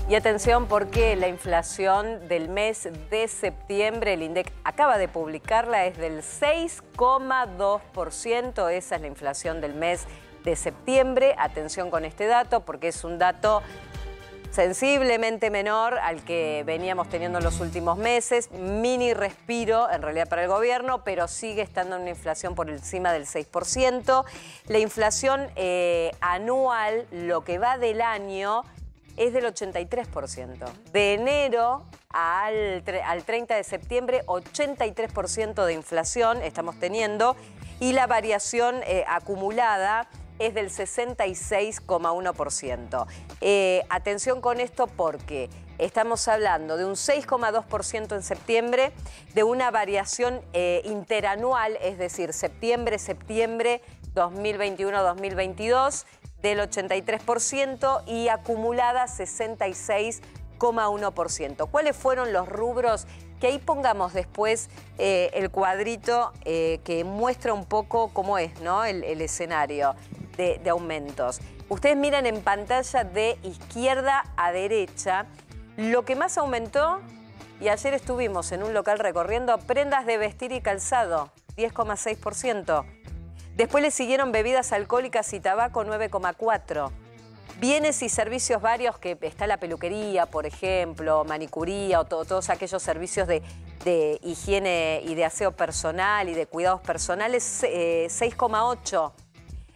Y atención porque la inflación del mes de septiembre, el INDEC acaba de publicarla, es del 6,2%. Esa es la inflación del mes de septiembre. Atención con este dato porque es un dato sensiblemente menor al que veníamos teniendo en los últimos meses. Mini respiro en realidad para el gobierno, pero sigue estando en una inflación por encima del 6%. La inflación anual, lo que va del año, es del 83%. De enero al 30 de septiembre, 83% de inflación estamos teniendo y la variación acumulada es del 66,1%. Atención con esto porque estamos hablando de un 6,2% en septiembre, de una variación interanual, es decir, septiembre 2021-2022, del 83% y acumulada 66,1%. ¿Cuáles fueron los rubros? Que ahí pongamos después el cuadrito que muestra un poco cómo es, ¿no? el escenario de aumentos. Ustedes miran en pantalla de izquierda a derecha lo que más aumentó, y ayer estuvimos en un local recorriendo, prendas de vestir y calzado, 10,6%. Después le siguieron bebidas alcohólicas y tabaco, 9,4%. Bienes y servicios varios, que está la peluquería, por ejemplo, manicuría, o todos aquellos servicios de higiene y de aseo personal y de cuidados personales, 6,8%.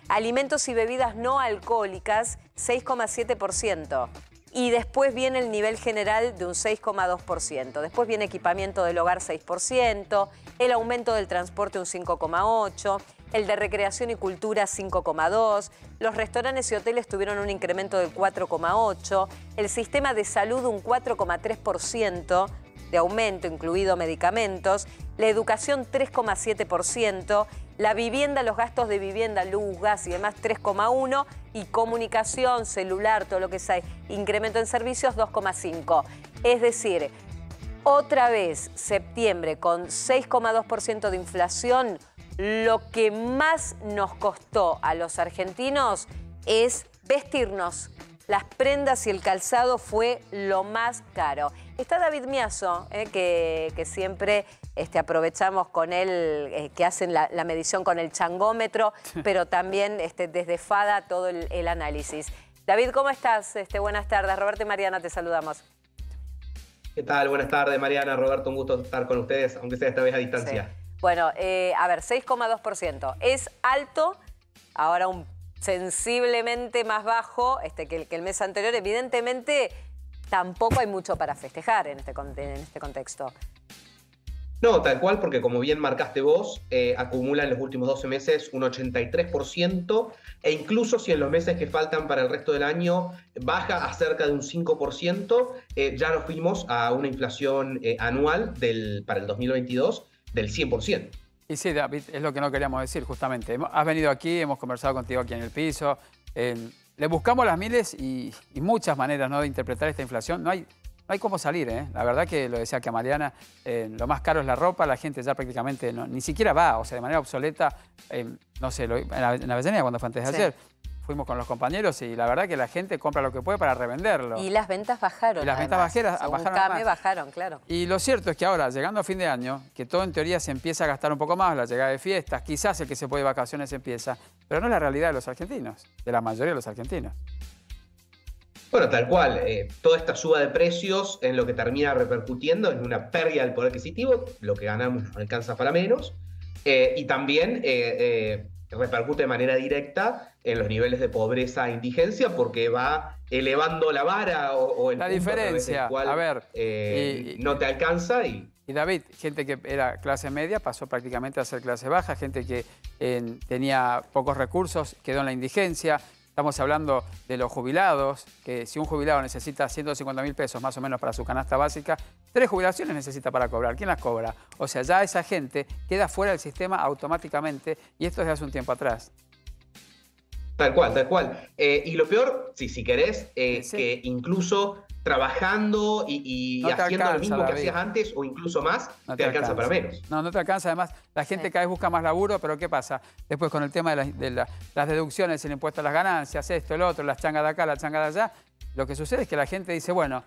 Alimentos y bebidas no alcohólicas, 6,7%. Y después viene el nivel general de un 6,2%. Después viene equipamiento del hogar, 6%. El aumento del transporte, un 5,8%. El de recreación y cultura, 5,2%. Los restaurantes y hoteles tuvieron un incremento del 4,8%. El sistema de salud, un 4,3% de aumento, incluido medicamentos. La educación, 3,7%. La vivienda, los gastos de vivienda, luz, gas y demás, 3,1%. Y comunicación, celular, todo lo que sea, incremento en servicios, 2,5%. Es decir, otra vez, septiembre con 6,2% de inflación, lo que más nos costó a los argentinos es vestirnos. Las prendas y el calzado fue lo más caro. Está David Miazo, que siempre aprovechamos con él, que hacen la medición con el changómetro, pero también desde FADA todo el análisis. David, ¿cómo estás? Buenas tardes. Roberto y Mariana, te saludamos. ¿Qué tal? Buenas tardes, Mariana, Roberto, un gusto estar con ustedes, aunque sea esta vez a distancia. Sí. Bueno, a ver, 6,2%. Es alto, ahora sensiblemente más bajo que el mes anterior. Evidentemente, tampoco hay mucho para festejar en este contexto. No, tal cual, porque como bien marcaste vos, acumula en los últimos 12 meses un 83%, e incluso si en los meses que faltan para el resto del año baja a cerca de un 5%, ya nos fuimos a una inflación anual para el 2022 del 100%. Y sí, David, es lo que no queríamos decir, justamente. Has venido aquí, hemos conversado contigo aquí en el piso. Le buscamos las miles y muchas maneras, ¿no?, de interpretar esta inflación. No hay cómo salir, ¿eh? La verdad que lo decía que Mariana, lo más caro es la ropa, la gente ya prácticamente ni siquiera va, o sea, de manera obsoleta, no sé, en la Avellaneda cuando fue antes de ayer, fuimos con los compañeros y la verdad que la gente compra lo que puede para revenderlo. Y las ventas bajaron. Y las ventas bajaron, bajaron, claro. Y lo cierto es que ahora, llegando a fin de año, que todo en teoría se empieza a gastar un poco más, la llegada de fiestas, quizás el que se puede de vacaciones empieza, pero no es la realidad de los argentinos, de la mayoría de los argentinos. Bueno, tal cual, toda esta suba de precios en lo que termina repercutiendo en una pérdida del poder adquisitivo, lo que ganamos no alcanza para menos, y también repercute de manera directa en los niveles de pobreza e indigencia porque va elevando la vara o el la punto diferencia, a través del cual, a ver, no te alcanza y David, gente que era clase media pasó prácticamente a ser clase baja, gente que tenía pocos recursos quedó en la indigencia. Estamos hablando de los jubilados, que si un jubilado necesita 150.000 pesos más o menos para su canasta básica, 3 jubilaciones necesita para cobrar. ¿Quién las cobra? O sea, ya esa gente queda fuera del sistema automáticamente y esto desde hace un tiempo atrás. Tal cual, tal cual. Y lo peor, si querés, sí, que incluso trabajando y no haciendo alcanza, lo mismo que hacías antes o incluso más, no te alcanza para menos. No te alcanza. Además, la gente cada vez busca más laburo, pero ¿qué pasa? Después con el tema de las deducciones, el impuesto a las ganancias, esto, el otro, las changas de acá, las changas de allá, Lo que sucede es que la gente dice, bueno,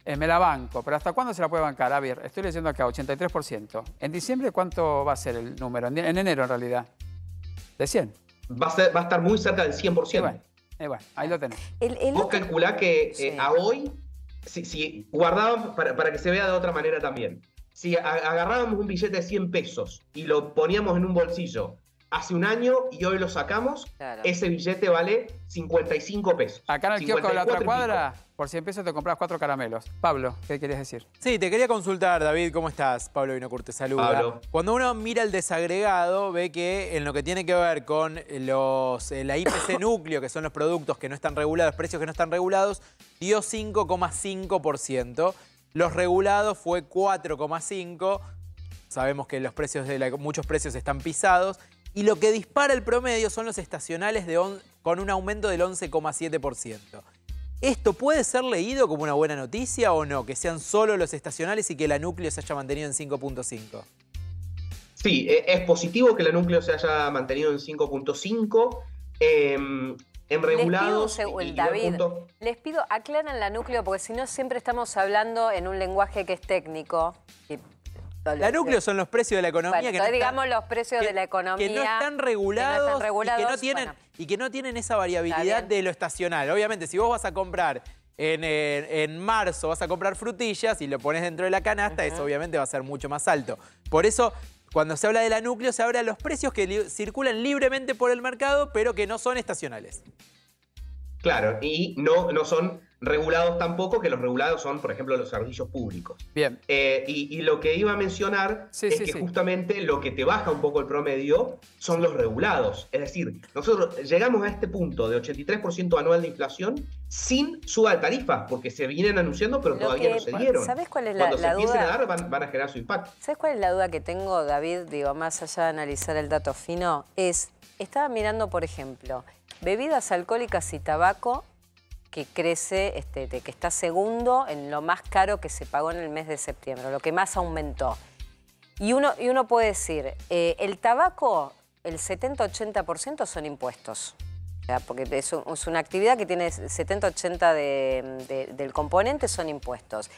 me la banco, pero ¿hasta cuándo se la puede bancar? A ver, estoy leyendo acá, 83%. ¿En diciembre cuánto va a ser el número? En enero, en realidad. ¿De 100? Va a estar muy cerca del 100%. Bueno, ahí lo tenés. Vos calculá que a hoy, si guardábamos, para que se vea de otra manera también, si agarrábamos un billete de 100 pesos y lo poníamos en un bolsillo hace un año y hoy lo sacamos, ese billete vale 55 pesos. Acá en el kiosco de la otra cuadra, por 100 pesos te compras 4 caramelos. Pablo, ¿qué querías decir? Sí, te quería consultar, David, ¿cómo estás? Pablo Vinocur te saluda. Pablo. Cuando uno mira el desagregado, ve que en lo que tiene que ver con la IPC núcleo, que son los productos que no están regulados, precios que no están regulados, dio 5,5%. Los regulados fue 4,5%. Sabemos que muchos precios están pisados. Y lo que dispara el promedio son los estacionales con un aumento del 11,7%. ¿Esto puede ser leído como una buena noticia o no? Que sean solo los estacionales y que la núcleo se haya mantenido en 5,5. Sí, es positivo que la núcleo se haya mantenido en 5,5. En regulados... David, les pido, aclaran la núcleo, porque si no siempre estamos hablando en un lenguaje que es técnico. La núcleo son los precios de la economía. Bueno, entonces digamos los precios de la economía. Que no están regulados, y que no tienen esa variabilidad de lo estacional. Obviamente, si vos vas a comprar en marzo, vas a comprar frutillas y lo pones dentro de la canasta, eso obviamente va a ser mucho más alto. Por eso, cuando se habla de la núcleo, se habla de los precios que circulan libremente por el mercado, pero que no son estacionales. Claro, y no son regulados tampoco, que los regulados son, por ejemplo, los servicios públicos. Bien. Y lo que iba a mencionar es que justamente lo que te baja un poco el promedio son los regulados. Es decir, nosotros llegamos a este punto de 83% anual de inflación sin suba de tarifas, porque se vienen anunciando, pero todavía no se dieron. ¿Sabés cuál es la duda? Cuando se empiecen a dar, van a generar su impacto. ¿Sabés cuál es la duda que tengo, David? Digo, más allá de analizar el dato fino, estaba mirando, por ejemplo, bebidas alcohólicas y tabaco, que crece, que está segundo en lo más caro que se pagó en el mes de septiembre, lo que más aumentó. Y uno puede decir, el tabaco, el 70-80% son impuestos. O sea, porque es una actividad que tiene 70-80% del componente son impuestos.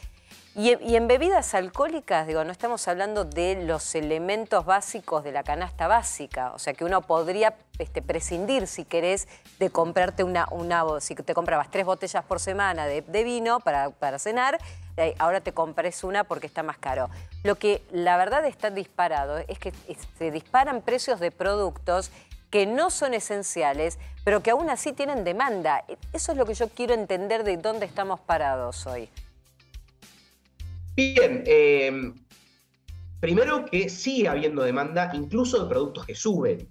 Y en bebidas alcohólicas, digo, no estamos hablando de los elementos básicos de la canasta básica. O sea, que uno podría prescindir, si querés, de comprarte si te comprabas 3 botellas por semana de vino para cenar, ahora te compres una porque está más caro. Lo que la verdad está disparado es que se disparan precios de productos que no son esenciales, pero que aún así tienen demanda. Eso es lo que yo quiero entender de dónde estamos parados hoy. Bien, primero que sigue habiendo demanda incluso de productos que suben,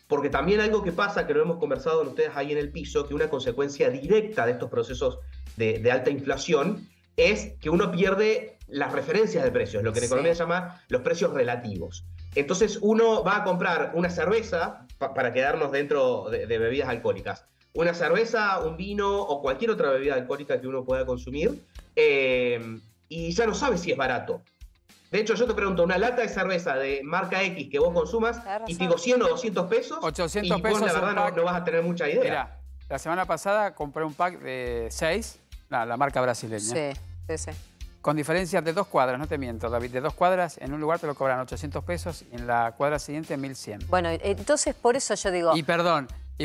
porque también algo que pasa, que lo hemos conversado con ustedes ahí en el piso, que una consecuencia directa de estos procesos de alta inflación es que uno pierde las referencias de precios, lo que en economía se llama los precios relativos. Entonces uno va a comprar una cerveza, para quedarnos dentro de bebidas alcohólicas, una cerveza, un vino o cualquier otra bebida alcohólica que uno pueda consumir, y ya no sabes si es barato. De hecho, yo te pregunto, una lata de cerveza de marca X que vos consumas y te digo 100 o 200 pesos, 800 y pesos vos la verdad no vas a tener mucha idea. Mirá, la semana pasada compré un pack de 6, la marca brasileña. Sí. Con diferencia de 2 cuadras, no te miento, David, de 2 cuadras, en un lugar te lo cobran 800 pesos y en la cuadra siguiente 1100. Bueno, entonces por eso yo digo... Y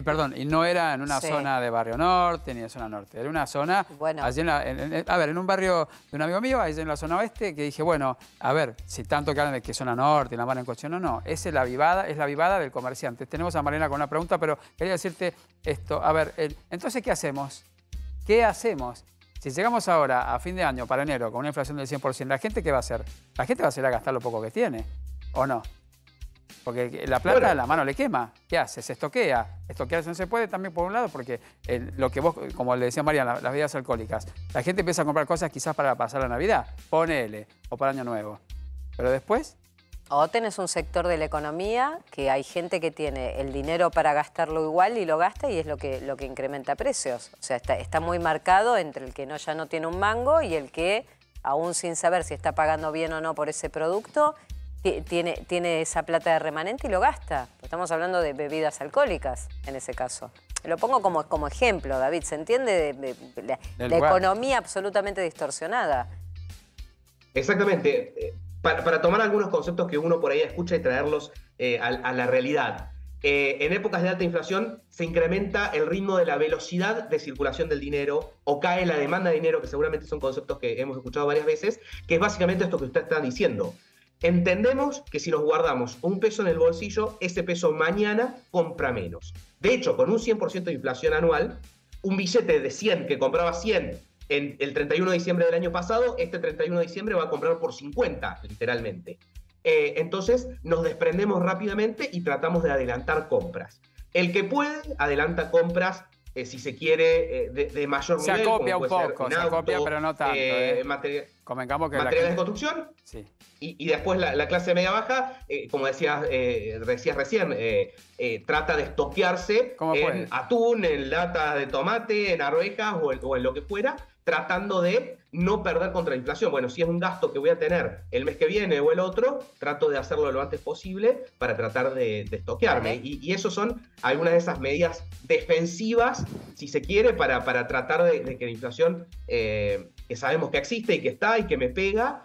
perdón, y no era en una zona de Barrio Norte ni de zona norte, era una zona, allí en un barrio de un amigo mío, allí en la zona oeste, que dije, bueno, a ver, si tanto que hablan de que zona norte y la van en cuestión o no, es la vivada del comerciante. Tenemos a Mariana con una pregunta, pero quería decirte esto, a ver, entonces, ¿qué hacemos? ¿Qué hacemos? Si llegamos ahora a fin de año, para enero, con una inflación del 100%, ¿la gente qué va a hacer? La gente va a salir a gastar lo poco que tiene, ¿o no? Porque la plata a la mano le quema. ¿Qué hace? Se estoquea. Estoquearse no se puede también por un lado porque lo que vos, como le decía Mariana, las bebidas alcohólicas, la gente empieza a comprar cosas quizás para pasar la Navidad, ponele, o para Año Nuevo. Pero después... O tenés un sector de la economía que hay gente que tiene el dinero para gastarlo igual y lo gasta y es lo que incrementa precios. O sea, está muy marcado entre el que ya no tiene un mango y el que, aún sin saber si está pagando bien o no por ese producto, tiene esa plata de remanente y lo gasta. Estamos hablando de bebidas alcohólicas en ese caso. Lo pongo como ejemplo, David, ¿se entiende? La economía absolutamente distorsionada. Exactamente. Para tomar algunos conceptos que uno por ahí escucha y traerlos a la realidad. En épocas de alta inflación se incrementa el ritmo de la velocidad de circulación del dinero o cae la demanda de dinero, que seguramente son conceptos que hemos escuchado varias veces, que es básicamente esto que usted está diciendo. Entendemos que si nos guardamos un peso en el bolsillo, ese peso mañana compra menos. De hecho, con un 100% de inflación anual, un billete de 100 que compraba 100 en el 31 de diciembre del año pasado, este 31 de diciembre va a comprar por 50, literalmente. Entonces nos desprendemos rápidamente y tratamos de adelantar compras. El que puede, adelanta compras, si se quiere, de mayor nivel. Se acopia un poco, un se auto, acopia, pero no tanto. Convengamos que materiales de construcción. Sí. Y después la clase media-baja, como decías recién, trata de estoquearse en atún, en lata de tomate, en arvejas o en lo que fuera, tratando de no perder contra la inflación. Bueno, si es un gasto que voy a tener el mes que viene o el otro, trato de hacerlo lo antes posible para tratar de estoquearme. Y eso son algunas de esas medidas defensivas, si se quiere, para tratar de que la inflación, que sabemos que existe y que está y que me pega,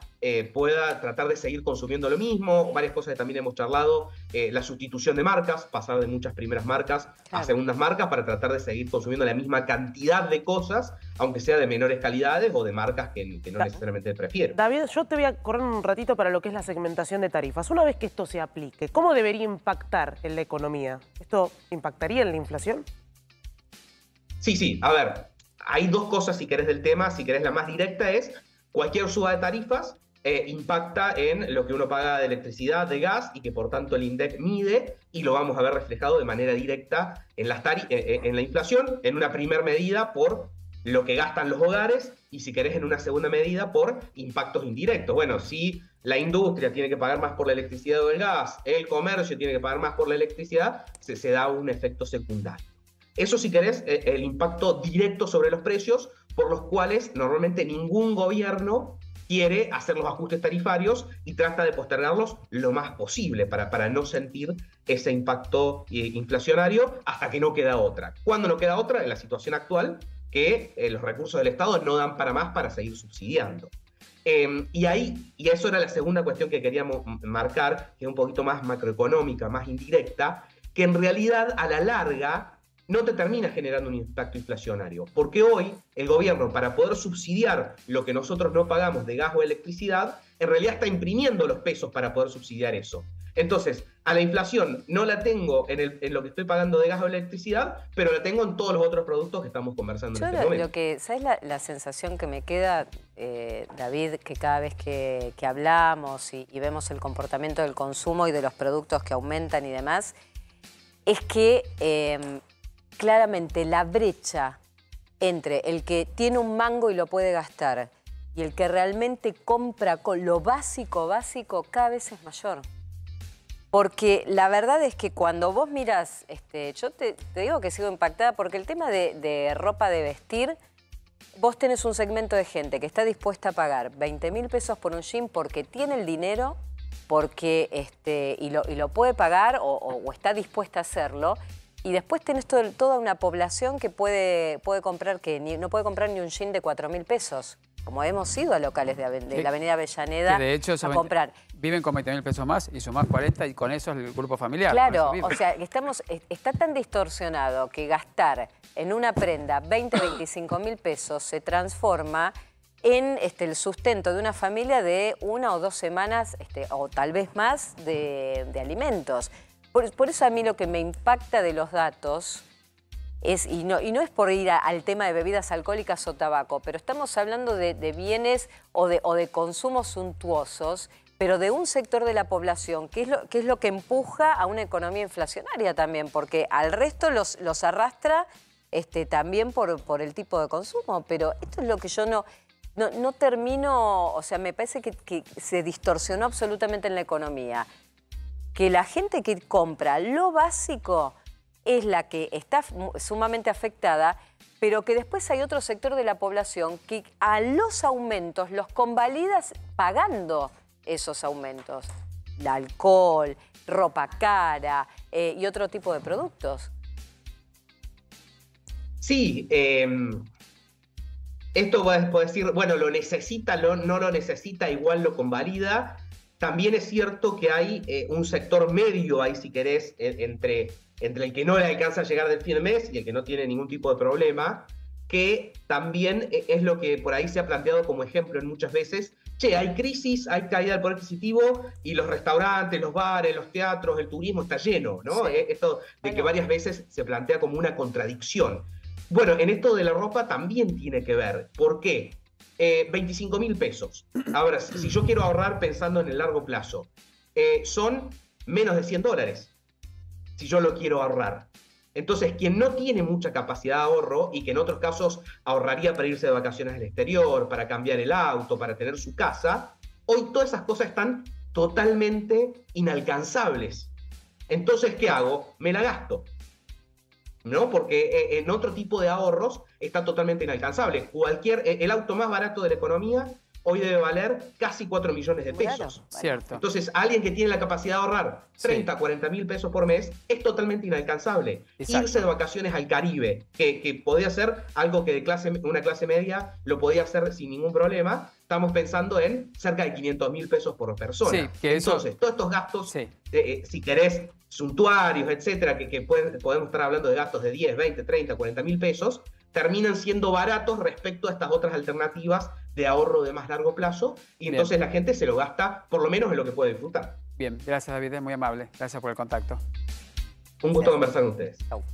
pueda tratar de seguir consumiendo lo mismo. Varias cosas que también hemos charlado, la sustitución de marcas, pasar de muchas primeras marcas a segundas marcas para tratar de seguir consumiendo la misma cantidad de cosas, aunque sea de menores calidades o de marcas que no necesariamente prefiero. David, yo te voy a correr un ratito para lo que es la segmentación de tarifas. Una vez que esto se aplique, ¿cómo debería impactar en la economía? ¿Esto impactaría en la inflación? Sí, a ver, hay dos cosas si querés del tema. Si querés, la más directa es cualquier suba de tarifas impacta en lo que uno paga de electricidad, de gas, y que por tanto el INDEC mide, y lo vamos a ver reflejado de manera directa en la inflación, en una primera medida por lo que gastan los hogares, y si querés en una segunda medida por impactos indirectos. Bueno, si la industria tiene que pagar más por la electricidad o el gas, el comercio tiene que pagar más por la electricidad, se da un efecto secundario. Eso, si querés, el impacto directo sobre los precios, por los cuales normalmente ningún gobierno quiere hacer los ajustes tarifarios y trata de postergarlos lo más posible para no sentir ese impacto inflacionario hasta que no queda otra. ¿Cuándo no queda otra? En la situación actual, que los recursos del Estado no dan para más para seguir subsidiando. Y eso era la segunda cuestión que queríamos marcar, que es un poquito más macroeconómica, más indirecta, que en realidad a la larga no te termina generando un impacto inflacionario. Porque hoy el gobierno, para poder subsidiar lo que nosotros no pagamos de gas o electricidad, en realidad está imprimiendo los pesos para poder subsidiar eso. Entonces, a la inflación no la tengo en lo que estoy pagando de gas o electricidad, pero la tengo en todos los otros productos que estamos conversando en este momento. ¿Sabes la sensación que me queda, David, que cada vez que hablamos y vemos el comportamiento del consumo y de los productos que aumentan y demás, es que claramente la brecha entre el que tiene un mango y lo puede gastar y el que realmente compra con lo básico cada vez es mayor? Porque la verdad es que cuando vos mirás, yo te digo que sigo impactada porque el tema de ropa de vestir, vos tenés un segmento de gente que está dispuesta a pagar 20.000 pesos por un jean porque tiene el dinero, porque y lo puede pagar o está dispuesta a hacerlo. Y después tenés toda una población que puede comprar, no puede comprar ni un jean de 4.000 pesos. Como hemos ido a locales de la avenida Avellaneda de hecho, a comprar. Viven con 20.000 pesos más y sumás 40 y con eso es el grupo familiar. Claro, o sea, está tan distorsionado que gastar en una prenda 25.000 pesos se transforma en el sustento de una familia de 1 o 2 semanas, o tal vez más, de alimentos. Por eso a mí lo que me impacta de los datos es, y no es por ir al tema de bebidas alcohólicas o tabaco, pero estamos hablando de bienes o de consumos suntuosos, pero de un sector de la población que es lo que empuja a una economía inflacionaria también, porque al resto los arrastra también por el tipo de consumo. Pero esto es lo que yo no termino, o sea, me parece que se distorsionó absolutamente en la economía. Que la gente que compra lo básico es la que está sumamente afectada, pero que después hay otro sector de la población que a los aumentos los convalida pagando esos aumentos. El alcohol, ropa cara y otro tipo de productos. Sí, esto puede decir, bueno, lo necesita, no lo necesita, igual lo convalida. También es cierto que hay un sector medio ahí, si querés, entre el que no le alcanza a llegar del fin de mes y el que no tiene ningún tipo de problema, que también es lo que por ahí se ha planteado como ejemplo en muchas veces. Che, hay crisis, hay caída del poder adquisitivo y los restaurantes, los bares, los teatros, el turismo está lleno, ¿no? Sí. Esto de que varias veces se plantea como una contradicción. Bueno, en esto de la ropa también tiene que ver. ¿Por qué? 25.000 pesos. Ahora, si yo quiero ahorrar pensando en el largo plazo, son menos de $100 si yo lo quiero ahorrar. Entonces, quien no tiene mucha capacidad de ahorro y que en otros casos ahorraría para irse de vacaciones al exterior, para cambiar el auto, para tener su casa, hoy todas esas cosas están totalmente inalcanzables. Entonces, ¿qué hago? Me la gasto, ¿no? Porque en otro tipo de ahorros está totalmente inalcanzable. El auto más barato de la economía hoy debe valer casi 4 millones de pesos. Claro, Cierto. Entonces, alguien que tiene la capacidad de ahorrar 30, 40.000 pesos por mes es totalmente inalcanzable. Exacto. Irse de vacaciones al Caribe, que podía ser algo que una clase media lo podía hacer sin ningún problema, estamos pensando en cerca de 500.000 pesos por persona. Sí, que eso- Entonces, todos estos gastos, Sí. si querés, suntuarios, etcétera, que podemos estar hablando de gastos de 10, 20, 30, 40.000 pesos, terminan siendo baratos respecto a estas otras alternativas de ahorro de más largo plazo, y Bien. entonces la gente se lo gasta por lo menos en lo que puede disfrutar. Bien, gracias David, muy amable. Gracias por el contacto. Un gusto conversar con ustedes. Chau.